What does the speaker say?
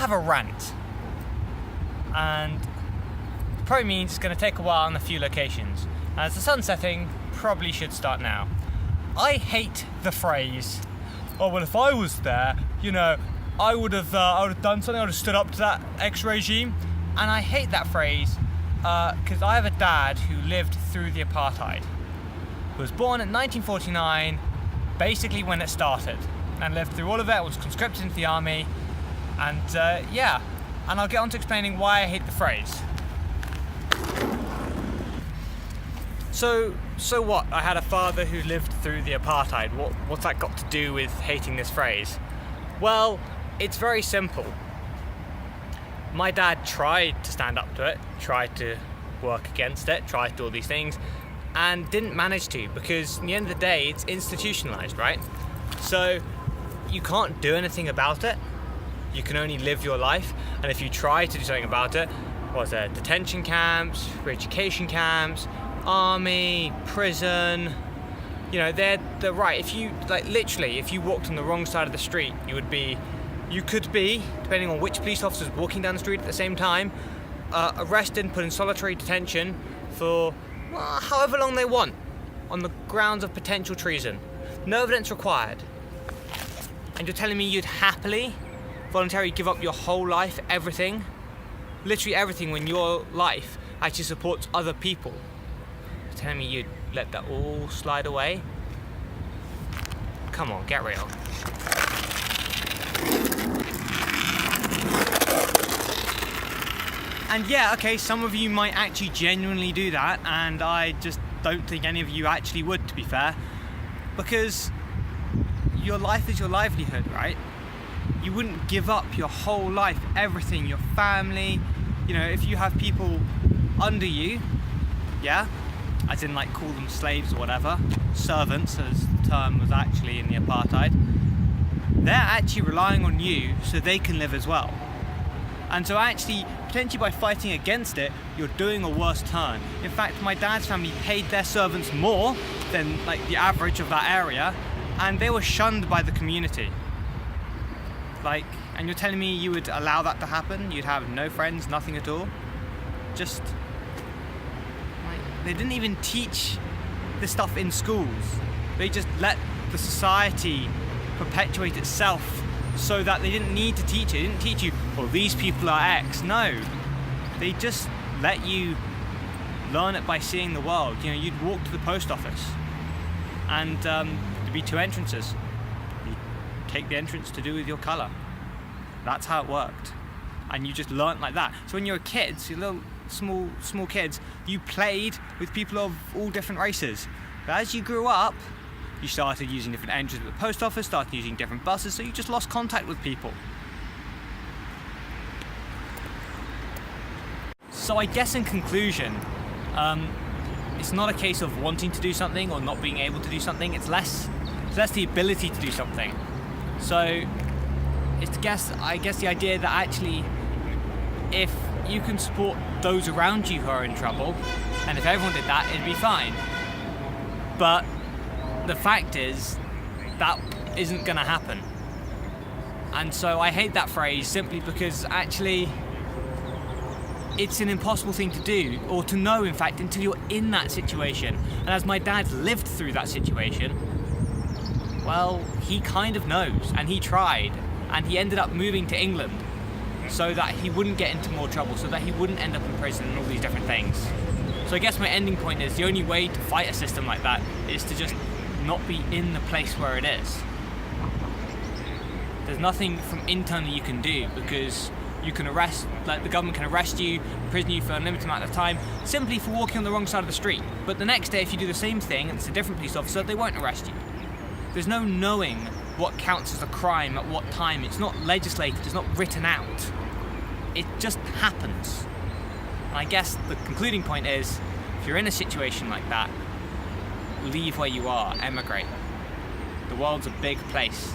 have a rant, and it probably means it's going to take a while in a few locations. As the sun's setting, probably should start now. I hate the phrase, "Oh well, if I was there, I would have done something. I would have stood up to that ex-regime." And I hate that phrase because I have a dad who lived through the apartheid, who was born in 1949, basically when it started, and lived through all of it. Was conscripted into the army, and and I'll get on to explaining why I hate the phrase. So what? I had a father who lived through the apartheid. What's that got to do with hating this phrase? Well, it's very simple. My dad tried to stand up to it, tried to work against it, tried to do all these things, and didn't manage to, because at the end of the day, it's institutionalized, right? So you can't do anything about it. You can only live your life, and if you try to do something about it, what's there? Detention camps, re-education camps, army, prison. They're right. If you if you walked on the wrong side of the street, you could be, depending on which police officer's walking down the street at the same time, arrested and put in solitary detention for however long they want, on the grounds of potential treason. No evidence required. And you're telling me you'd happily, voluntarily give up your whole life, everything, literally everything, when your life actually supports other people? You're telling me you'd let that all slide away? Come on, get real. And some of you might actually genuinely do that, and I just don't think any of you actually would, to be fair, because your life is your livelihood, right? You wouldn't give up your whole life, everything, your family, if you have people under you, as in call them slaves or whatever, servants as the term was actually in the apartheid, they're actually relying on you so they can live as well. And so actually, potentially by fighting against it, you're doing a worse turn. In fact, my dad's family paid their servants more than the average of that area, and they were shunned by the community. And you're telling me you would allow that to happen? You'd have no friends, nothing at all? Just, they didn't even teach this stuff in schools. They just let the society perpetuate itself so that they didn't need to teach it. They didn't teach you, well, these people are X. No, they just let you learn it by seeing the world. You'd walk to the post office, and there'd be two entrances. You take the entrance to do with your colour. That's how it worked, and you just learnt like that. So when you're kids, you're little small kids, you played with people of all different races. But as you grew up, you started using different entrances at the post office, started using different buses, so you just lost contact with people. So I guess in conclusion, it's not a case of wanting to do something or not being able to do something. It's less the ability to do something. So I guess the idea that actually, if you can support those around you who are in trouble, and if everyone did that, it'd be fine. But the fact is, that isn't going to happen. And so I hate that phrase simply because actually it's an impossible thing to do, or to know, in fact, until you're in that situation. And as my dad lived through that situation, well, he kind of knows, and he tried, and he ended up moving to England so that he wouldn't get into more trouble, so that he wouldn't end up in prison and all these different things. So I guess my ending point is the only way to fight a system like that is to just not be in the place where it is. There's nothing from internally you can do, because you can the government can arrest you, imprison you for a limited amount of time simply for walking on the wrong side of the street. But the next day, if you do the same thing and it's a different police officer, they won't arrest you. There's no knowing what counts as a crime at what time. It's not legislated, it's not written out. It just happens. And I guess the concluding point is, if you're in a situation like that, leave where you are, emigrate. The world's a big place.